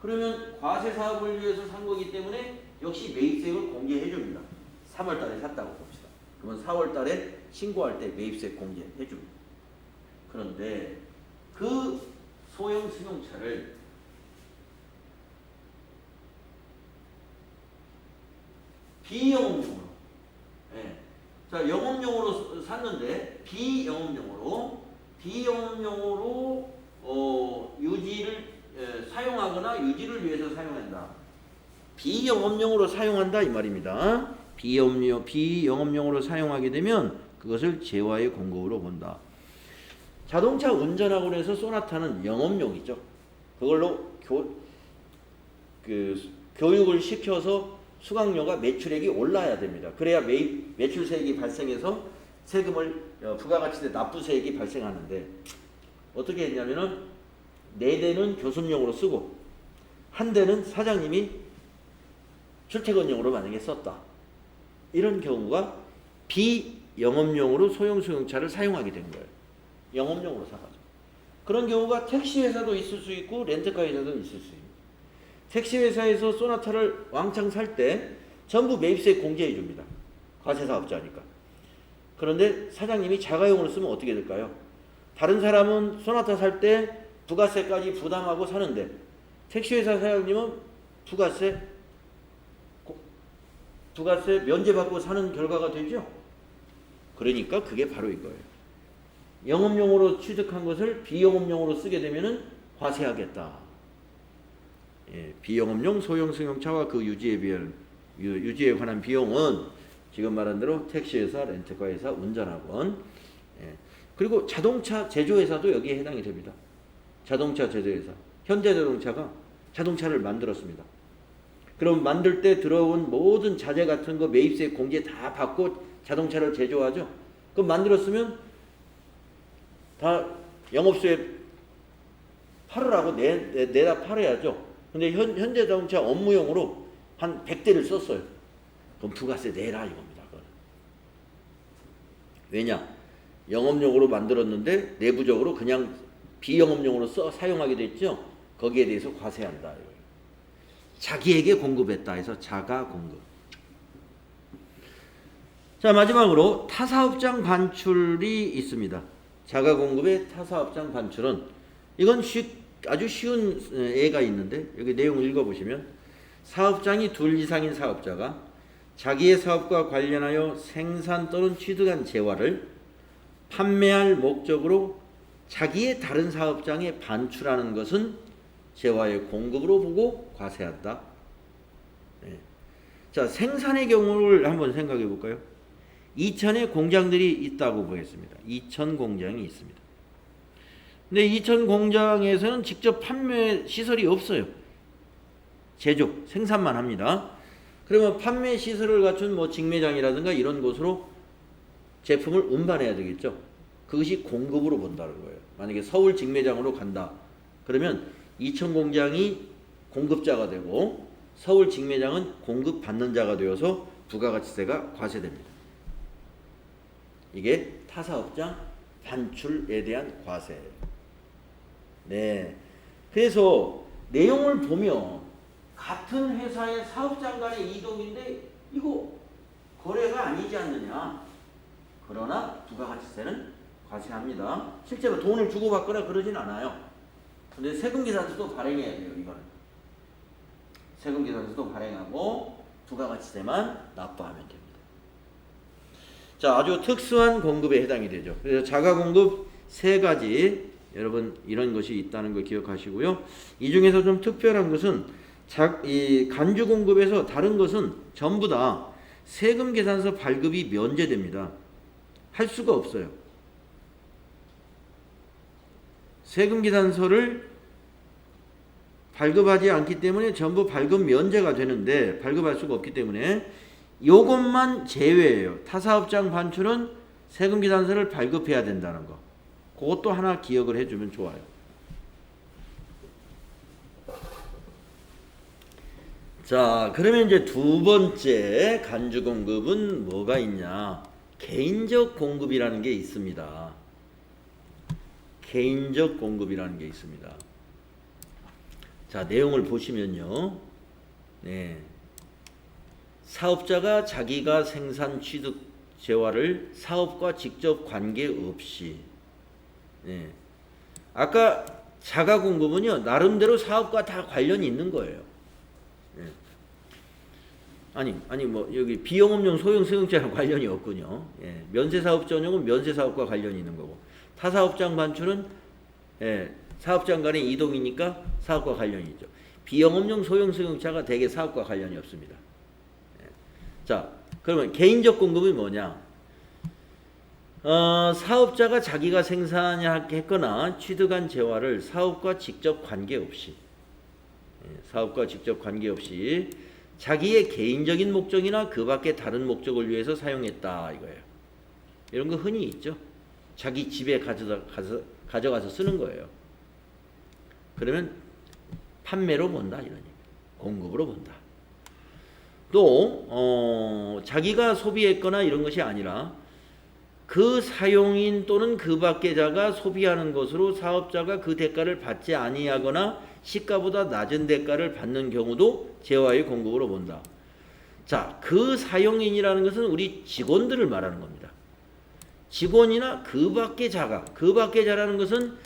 그러면 과세 사업을 위해서 산 거기 때문에 역시 매입세액을 공제해 줍니다. 3월 달에 샀다고 봅시다. 그러면 4월 달에 신고할 때 매입세 공제해 줍니다. 그런데 그 소형 승용차를 비영업용으로, 자 영업용으로 샀는데 비영업용으로 유지를 사용하거나 유지를 위해서 사용한다. 비영업용으로 사용한다 이 말입니다. 비영업용으로 사용하게 되면 그것을 재화의 공급으로 본다. 자동차 운전학원에서 소나타는 영업용이죠. 그걸로 교육을 시켜서 수강료가 매출액이 올라야 됩니다. 그래야 매출세액이 발생해서 세금을 부가가치세 납부세액이 발생하는데 어떻게 했냐면은 4대는 교습용으로 쓰고 1대는 사장님이 출퇴근용으로 만약에 썼다. 이런 경우가 비영업용으로 소형 승용차를 사용하게 된 거예요. 영업용으로 사가지고. 그런 경우가 택시회사도 있을 수 있고 렌트카 회사도 있을 수 있습니다. 택시회사에서 소나타를 왕창 살 때 전부 매입세 공제해 줍니다. 과세사업자니까. 그런데 사장님이 자가용으로 쓰면 어떻게 될까요? 다른 사람은 소나타 살 때 부가세까지 부담하고 사는데 택시회사 사장님은 부가세 면제받고 사는 결과가 되죠. 그러니까 그게 바로 이거예요. 영업용으로 취득한 것을 비영업용으로 쓰게 되면은 과세하겠다. 비영업용 소형 승용차와 그 유지에 관한 비용은 지금 말한 대로 택시회사, 렌트카회사, 운전학원, 그리고 자동차 제조회사도 여기에 해당이 됩니다. 자동차 제조회사. 현대자동차가 자동차를 만들었습니다. 그럼 만들 때 들어온 모든 자재 같은 거 매입세 공제 다 받고 자동차를 제조하죠. 그럼 만들었으면 다 영업소에 팔으라고 내다 팔아야죠. 근데 현대자동차 업무용으로 한 100대를 썼어요. 그럼 부가세 내라 이겁니다. 그건. 왜냐? 영업용으로 만들었는데 내부적으로 그냥 비영업용으로 사용하게 됐죠. 거기에 대해서 과세한다. 이거예요. 자기에게 공급했다 해서 자가 공급. 자, 마지막으로 타사업장 반출이 있습니다. 자가 공급의 타사업장 반출은 이건 아주 쉬운 예가 있는데 여기 내용을 읽어보시면 사업장이 둘 이상인 사업자가 자기의 사업과 관련하여 생산 또는 취득한 재화를 판매할 목적으로 자기의 다른 사업장에 반출하는 것은 재화의 공급으로 보고 과세한다. 네. 자, 생산의 경우를 한번 생각해 볼까요? 이천에 공장들이 있다고 보겠습니다. 이천 공장이 있습니다. 근데 이천 공장에서는 직접 판매 시설이 없어요. 제조, 생산만 합니다. 그러면 판매 시설을 갖춘 뭐 직매장이라든가 이런 곳으로 제품을 운반해야 되겠죠. 그것이 공급으로 본다는 거예요. 만약에 서울 직매장으로 간다. 그러면 이천 공장이 공급자가 되고 서울 직매장은 공급받는 자가 되어서 부가가치세가 과세됩니다. 이게 타사업장 반출에 대한 과세예요. 네. 그래서 내용을 보면 같은 회사의 사업장 간의 이동인데 이거 거래가 아니지 않느냐. 그러나 부가가치세는 과세합니다. 실제로 돈을 주고받거나 그러진 않아요. 근데 세금계산서도 발행해야 돼요. 이거는. 세금계산서도 발행하고 부가가치세만 납부하면 됩니다. 자, 아주 특수한 공급에 해당이 되죠. 그래서 자가공급 세 가지 여러분 이런 것이 있다는 걸 기억하시고요. 이 중에서 좀 특별한 것은 이 간주공급에서 다른 것은 전부 다 세금계산서 발급이 면제됩니다. 할 수가 없어요. 세금계산서를 발급하지 않기 때문에 전부 발급 면제가 되는데 발급할 수가 없기 때문에 요것만 제외예요. 타사업장 반출은 세금계산서를 발급해야 된다는 거. 그것도 하나 기억을 해주면 좋아요. 자, 그러면 이제 두 번째 간주공급은 뭐가 있냐? 개인적 공급이라는 게 있습니다. 개인적 공급이라는 게 있습니다. 자, 내용을 보시면요. 네. 사업자가 자기가 생산 취득 재화를 사업과 직접 관계없이 네. 아까 자가공급은요 나름대로 사업과 다 관련이 있는 거예요. 네. 아니 뭐 여기 비영업용 소형 승용차랑 관련이 없군요. 예. 면세사업 전용은 면세사업과 관련이 있는 거고 타사업장 반출은 예, 사업장 간의 이동이니까 사업과 관련이 있죠. 비영업용 소형 승용차가 대개 사업과 관련이 없습니다. 자, 그러면 개인적 공급이 뭐냐? 사업자가 자기가 생산했거나 취득한 재화를 사업과 직접 관계없이 자기의 개인적인 목적이나 그 밖에 다른 목적을 위해서 사용했다 이거예요. 이런 거 흔히 있죠. 자기 집에 가져가서 쓰는 거예요. 그러면 판매로 본다 이런 얘기예요. 공급으로 본다. 또 자기가 소비했거나 이런 것이 아니라 그 사용인 또는 그 밖의 자가 소비하는 것으로 사업자가 그 대가를 받지 아니하거나 시가보다 낮은 대가를 받는 경우도 재화의 공급으로 본다. 자, 그 사용인이라는 것은 우리 직원들을 말하는 겁니다. 직원이나 그 밖의 자라는 것은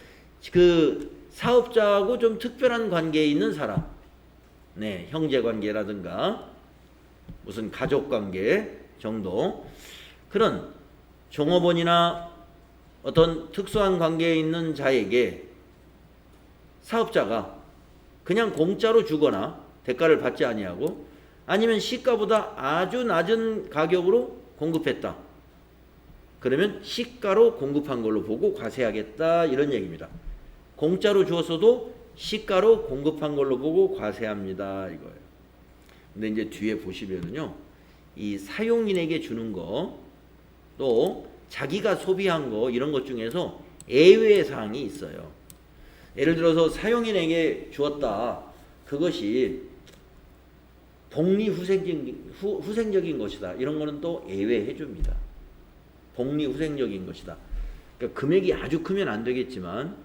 그 사업자하고 좀 특별한 관계에 있는 사람, 네, 형제관계라든가 무슨 가족관계 정도 그런 종업원이나 어떤 특수한 관계에 있는 자에게 사업자가 그냥 공짜로 주거나 대가를 받지 아니하고 아니면 시가보다 아주 낮은 가격으로 공급했다. 그러면 시가로 공급한 걸로 보고 과세하겠다 이런 얘기입니다. 공짜로 주었어도 시가로 공급한 걸로 보고 과세합니다 이거예요. 근데 이제 뒤에 보시면은요, 이 사용인에게 주는 거, 또 자기가 소비한 거 이런 것 중에서 예외 사항이 있어요. 예를 들어서 사용인에게 주었다. 그것이 복리후생적인 것이다. 이런 거는 또 예외해 줍니다. 복리후생적인 것이다. 그러니까 금액이 아주 크면 안 되겠지만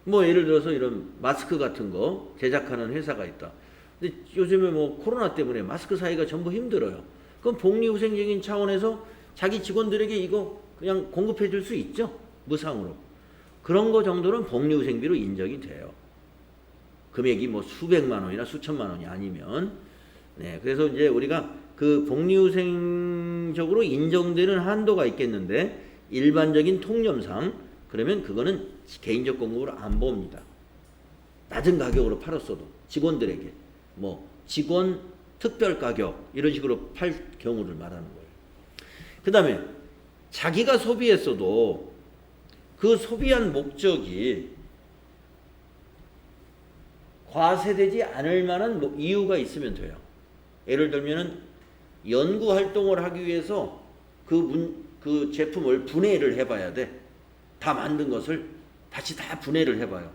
뭐 예를 들어서 이런 마스크 같은 거 제작하는 회사가 있다. 근데 요즘에 뭐 코로나 때문에 마스크 사기가 전부 힘들어요. 그럼 복리후생적인 차원에서 자기 직원들에게 이거 그냥 공급해 줄 수 있죠. 무상으로. 그런 거 정도는 복리후생비로 인정이 돼요. 금액이 뭐 수백만 원이나 수천만 원이 아니면. 네, 그래서 이제 우리가 그 복리후생적으로 인정되는 한도가 있겠는데 일반적인 통념상 그러면 그거는 개인적 공급으로 안 봅니다. 낮은 가격으로 팔았어도 직원들에게 뭐 직원 특별 가격 이런 식으로 팔 경우를 말하는 거예요. 그 다음에 자기가 소비했어도 그 소비한 목적이 과세되지 않을 만한 이유가 있으면 돼요. 예를 들면은 연구 활동을 하기 위해서 그 제품을 분해를 해봐야 돼. 다 만든 것을 다시 다 분해를 해봐요.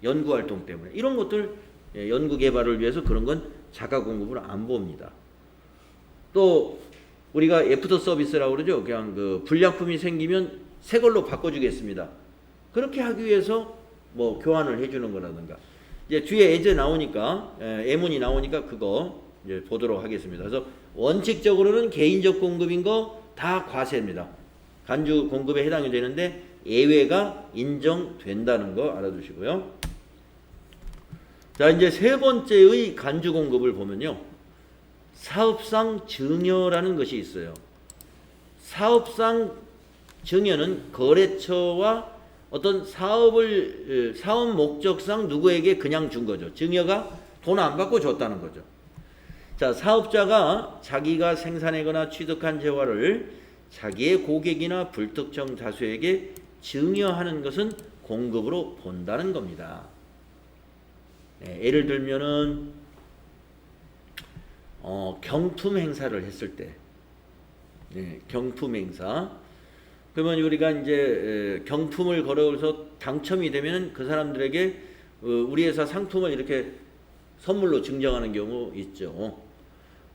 연구 활동 때문에. 이런 것들 연구 개발을 위해서 그런 건 자가 공급을 안 봅니다. 또 우리가 애프터 서비스라고 그러죠. 그냥 그 불량품이 생기면 새 걸로 바꿔주겠습니다. 그렇게 하기 위해서 뭐 교환을 해주는 거라든가. 이제 뒤에 예제 나오니까 예문이 나오니까 그거 이제 보도록 하겠습니다. 그래서 원칙적으로는 개인적 공급인 거 다 과세입니다. 간주 공급에 해당이 되는데 예외가 인정된다는 거 알아두시고요. 자, 이제 세 번째의 간주 공급을 보면요. 사업상 증여라는 것이 있어요. 사업상 증여는 거래처와 어떤 사업 목적상 누구에게 그냥 준 거죠. 증여가 돈 안 받고 줬다는 거죠. 자, 사업자가 자기가 생산하거나 취득한 재화를 자기의 고객이나 불특정 다수에게 증여하는 것은 공급으로 본다는 겁니다. 네, 예를 들면은 경품 행사를 했을 때, 네, 경품 행사. 그러면 우리가 이제 경품을 걸어서 당첨이 되면 그 사람들에게 우리 회사 상품을 이렇게 선물로 증정하는 경우 있죠.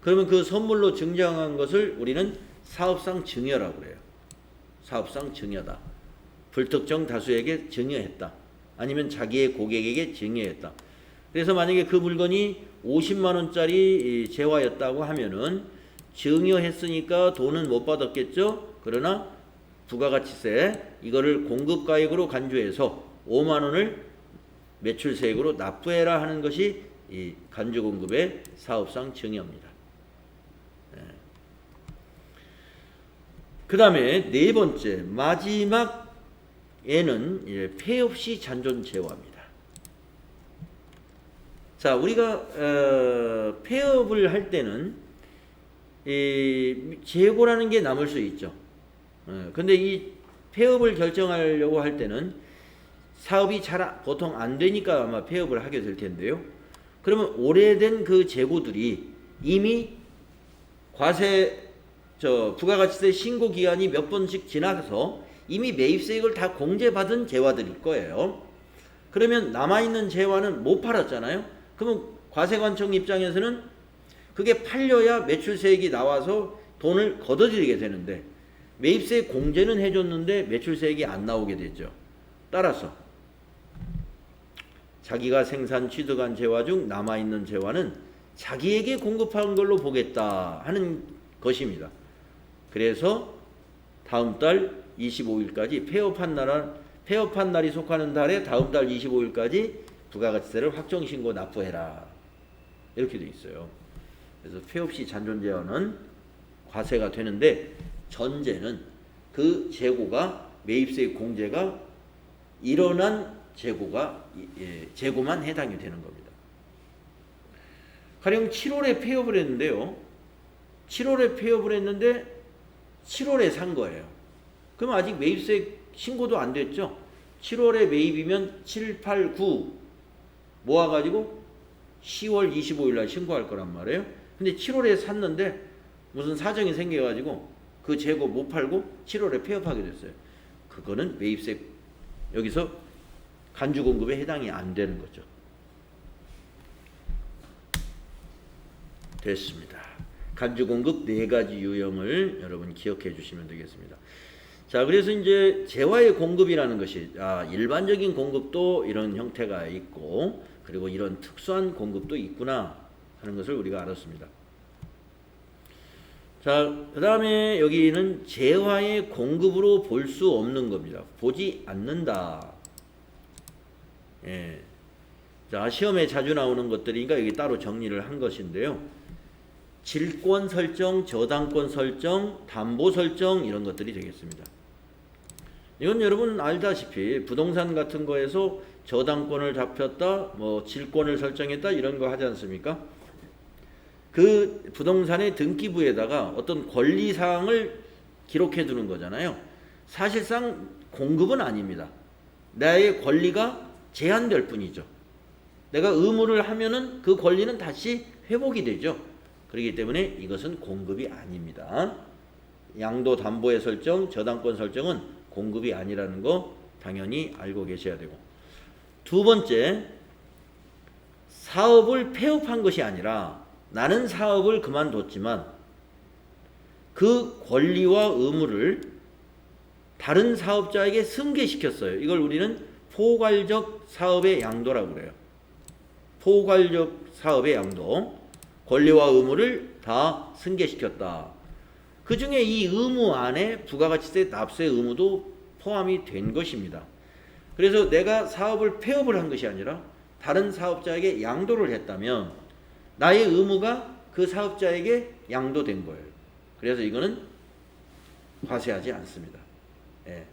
그러면 그 선물로 증정한 것을 우리는 사업상 증여라고 그래요. 사업상 증여다. 불특정 다수에게 증여했다. 아니면 자기의 고객에게 증여했다. 그래서 만약에 그 물건이 50만 원짜리 재화였다고 하면은 증여했으니까 돈은 못 받았겠죠. 그러나 부가가치세 이거를 공급가액으로 간주해서 5만 원을 매출세액으로 납부해라 하는 것이 이 간주공급의 사업상 증여입니다. 네. 그 다음에 네 번째 마지막에는 폐업시 잔존재화입니다. 자, 우리가 폐업을 할 때는 재고라는 게 남을 수 있죠. 근데 이 폐업을 결정하려고 할 때는 사업이 잘 보통 안 되니까 아마 폐업을 하게 될 텐데요. 그러면 오래된 그 재고들이 이미 부가가치세 신고 기한이 몇 번씩 지나서 이미 매입세액을 다 공제받은 재화들일 거예요. 그러면 남아있는 재화는 못 팔았잖아요. 그러면 과세관청 입장에서는 그게 팔려야 매출세액이 나와서 돈을 걷어들이게 되는데 매입세액 공제는 해줬는데 매출세액이 안 나오게 되죠. 따라서 자기가 생산 취득한 재화 중 남아있는 재화는 자기에게 공급한 걸로 보겠다 하는 것입니다. 그래서 다음 달 25일까지 폐업한 날이 속하는 달에 다음 달 25일까지 부가가치세를 확정신고 납부해라. 이렇게 돼 있어요. 그래서 폐업시 잔존재화는 과세가 되는데 전제는 그 재고가 매입세액 공제가 일어난 재고만 해당이 되는 겁니다. 가령 7월에 폐업을 했는데요. 7월에 폐업을 했는데 7월에 산 거예요. 그럼 아직 매입세액 신고도 안 됐죠. 7월에 매입이면 7, 8, 9 모아가지고 10월 25일 날 신고할 거란 말이에요. 근데 7월에 샀는데 무슨 사정이 생겨가지고 그 재고 못 팔고 7월에 폐업하게 됐어요. 그거는 매입세 여기서 간주 공급에 해당이 안 되는 거죠. 됐습니다. 간주 공급 4가지 유형을 여러분 기억해 주시면 되겠습니다. 자, 그래서 이제 재화의 공급이라는 것이 일반적인 공급도 이런 형태가 있고 그리고 이런 특수한 공급도 있구나 하는 것을 우리가 알았습니다. 자, 그 다음에 여기는 재화의 공급으로 볼 수 없는 겁니다. 보지 않는다. 예. 자, 시험에 자주 나오는 것들이니까 여기 따로 정리를 한 것인데요. 질권 설정, 저당권 설정, 담보 설정 이런 것들이 되겠습니다. 이건 여러분 알다시피 부동산 같은 거에서 저당권을 잡혔다, 뭐 질권을 설정했다 이런 거 하지 않습니까? 그 부동산의 등기부에다가 어떤 권리사항을 기록해 두는 거잖아요. 사실상 공급은 아닙니다. 나의 권리가 제한될 뿐이죠. 내가 의무를 하면은 그 권리는 다시 회복이 되죠. 그렇기 때문에 이것은 공급이 아닙니다. 양도 담보의 설정, 저당권 설정은 공급이 아니라는 거 당연히 알고 계셔야 되고, 두 번째, 사업을 폐업한 것이 아니라 나는 사업을 그만뒀지만 그 권리와 의무를 다른 사업자에게 승계시켰어요. 이걸 우리는 포괄적 사업의 양도라고 그래요. 포괄적 사업의 양도, 권리와 의무를 다 승계시켰다. 그 중에 이 의무 안에 부가가치세 납세 의무도 포함이 된 것입니다. 그래서 내가 사업을 폐업을 한 것이 아니라 다른 사업자에게 양도를 했다면 나의 의무가 그 사업자에게 양도된 거예요. 그래서 이거는 과세하지 않습니다. 예.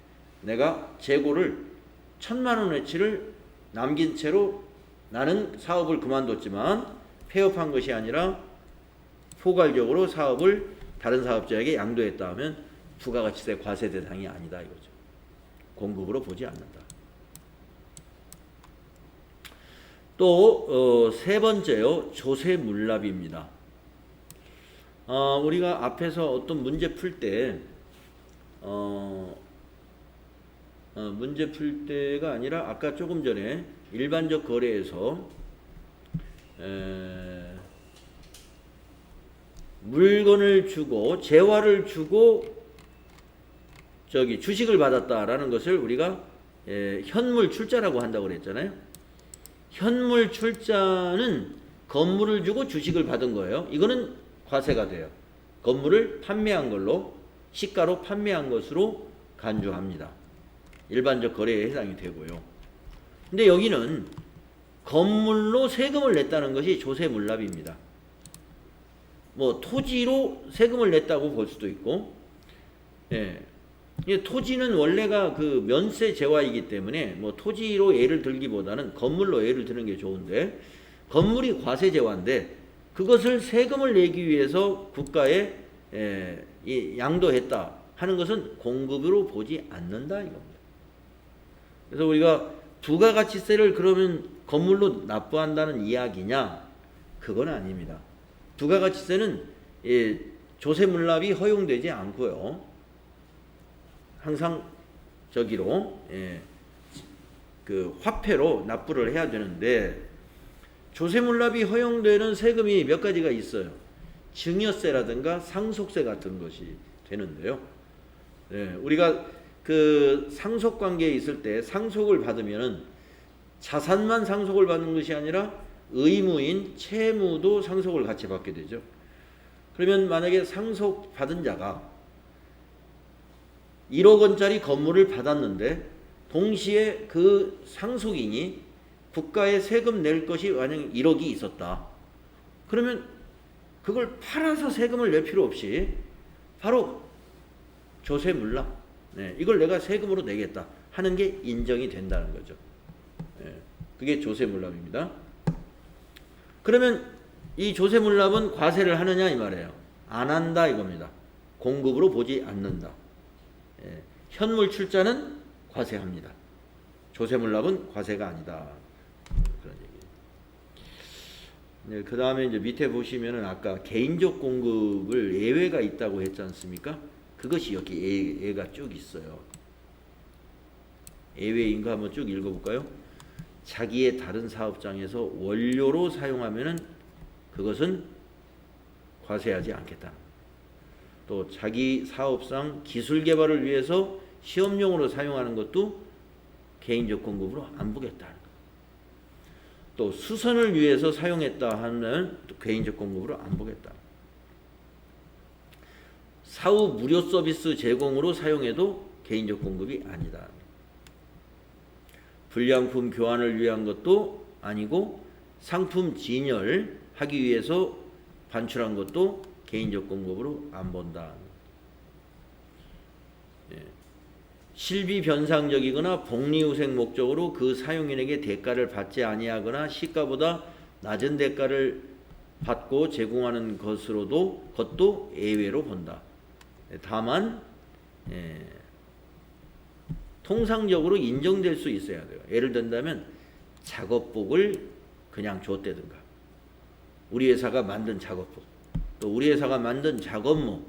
내가 재고를 1,000만 원어치를 남긴 채로 나는 사업을 그만뒀지만 폐업한 것이 아니라 포괄적으로 사업을 다른 사업자에게 양도했다 하면 부가가치세 과세 대상이 아니다 이거죠. 공급으로 보지 않는다. 또 세 번째요, 조세물납입니다. 우리가 앞에서 어떤 문제 풀 때 문제 풀 때가 아니라 아까 조금 전에 일반적 거래에서 물건을 주고 재화를 주고 주식을 받았다라는 것을 우리가 현물 출자라고 한다고 그랬잖아요. 현물 출자는 건물을 주고 주식을 받은 거예요. 이거는 과세가 돼요. 건물을 판매한 걸로, 시가로 판매한 것으로 간주합니다. 일반적 거래에 해당이 되고요. 근데 여기는 건물로 세금을 냈다는 것이 조세물납입니다. 뭐 토지로 세금을 냈다고 볼 수도 있고, 토지는 원래가 그 면세 재화이기 때문에 뭐 토지로 예를 들기보다는 건물로 예를 드는 게 좋은데, 건물이 과세 재화인데 그것을 세금을 내기 위해서 국가에 양도했다 하는 것은 공급으로 보지 않는다 이겁니다. 그래서 우리가 부가가치세를 그러면 건물로 납부한다는 이야기냐? 그건 아닙니다. 부가가치세는 조세물납이 허용되지 않고요. 항상 그 화폐로 납부를 해야 되는데, 조세물납이 허용되는 세금이 몇 가지가 있어요. 증여세라든가 상속세 같은 것이 되는데요. 우리가 그 상속 관계에 있을 때 상속을 받으면은 자산만 상속을 받는 것이 아니라 의무인 채무도 상속을 같이 받게 되죠. 그러면 만약에 상속 받은 자가 1억 원짜리 건물을 받았는데 동시에 그 상속인이 국가에 세금 낼 것이 만약 1억이 있었다. 그러면 그걸 팔아서 세금을 낼 필요 없이 바로 조세물납, 이걸 내가 세금으로 내겠다 하는 게 인정이 된다는 거죠. 그게 조세물납입니다. 그러면 이 조세물납은 과세를 하느냐 이 말이에요. 안 한다 이겁니다. 공급으로 보지 않는다. 현물 출자는 과세합니다. 조세물납은 과세가 아니다. 그런 얘기예요. 그 다음에 이제 밑에 보시면은 아까 개인적 공급을 예외가 있다고 했지 않습니까? 그것이 여기 예가 쭉 있어요. 예외인 거 한번 쭉 읽어볼까요? 자기의 다른 사업장에서 원료로 사용하면은 그것은 과세하지 않겠다. 또 자기 사업상 기술 개발을 위해서 시험용으로 사용하는 것도 개인적 공급으로 안 보겠다. 또 수선을 위해서 사용했다 하면 또 개인적 공급으로 안 보겠다. 사후 무료 서비스 제공으로 사용해도 개인적 공급이 아니다. 불량품 교환을 위한 것도 아니고 상품 진열하기 위해서 반출한 것도 개인적 공급으로 안 본다. 실비 변상적이거나 복리후생 목적으로 그 사용인에게 대가를 받지 아니하거나 시가보다 낮은 대가를 받고 제공하는 것도 예외로 본다. 다만 통상적으로 인정될 수 있어야 돼요. 예를 든다면 작업복을 그냥 줬다든가, 우리 회사가 만든 작업복, 또 우리 회사가 만든 작업복,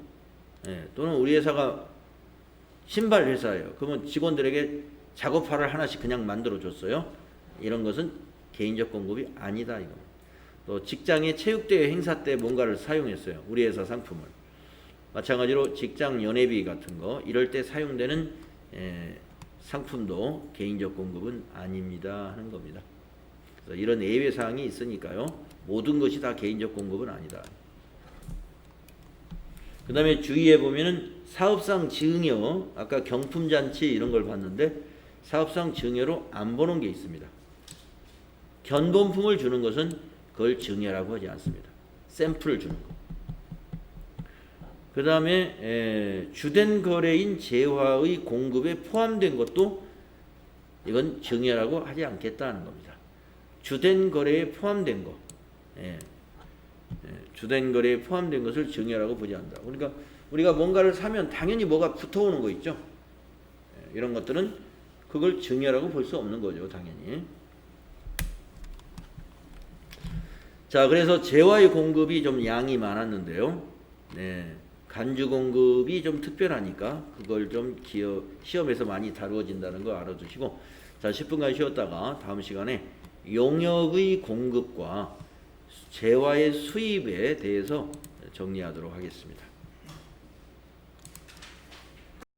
또는 우리 회사가 신발 회사예요. 그러면 직원들에게 작업화를 하나씩 그냥 만들어 줬어요. 이런 것은 개인적 공급이 아니다. 이거. 또 직장의 체육대회 행사 때 뭔가를 사용했어요. 우리 회사 상품을. 마찬가지로 직장 연회비 같은 거 이럴 때 사용되는 상품도 개인적 공급은 아닙니다 하는 겁니다. 그래서 이런 예외 사항이 있으니까요. 모든 것이 다 개인적 공급은 아니다. 그 다음에 주의해 보면은 사업상 증여, 아까 경품잔치 이런 걸 봤는데 사업상 증여로 안 보는 게 있습니다. 견본품을 주는 것은 그걸 증여라고 하지 않습니다. 샘플을 주는 거. 그 다음에 주된 거래인 재화의 공급에 포함된 것도 이건 증여라고 하지 않겠다는 겁니다. 주된 거래에 포함된 거. 주된 거래에 포함된 것을 증여라고 보지 않는다. 그러니까 우리가 뭔가를 사면 당연히 뭐가 붙어오는 거 있죠. 이런 것들은 그걸 증여라고 볼 수 없는 거죠. 당연히. 자, 그래서 재화의 공급이 좀 양이 많았는데요. 간주 공급이 좀 특별하니까 그걸 좀 시험에서 많이 다루어진다는 거 알아두시고, 자, 10분간 쉬었다가 다음 시간에 용역의 공급과 재화의 수입에 대해서 정리하도록 하겠습니다.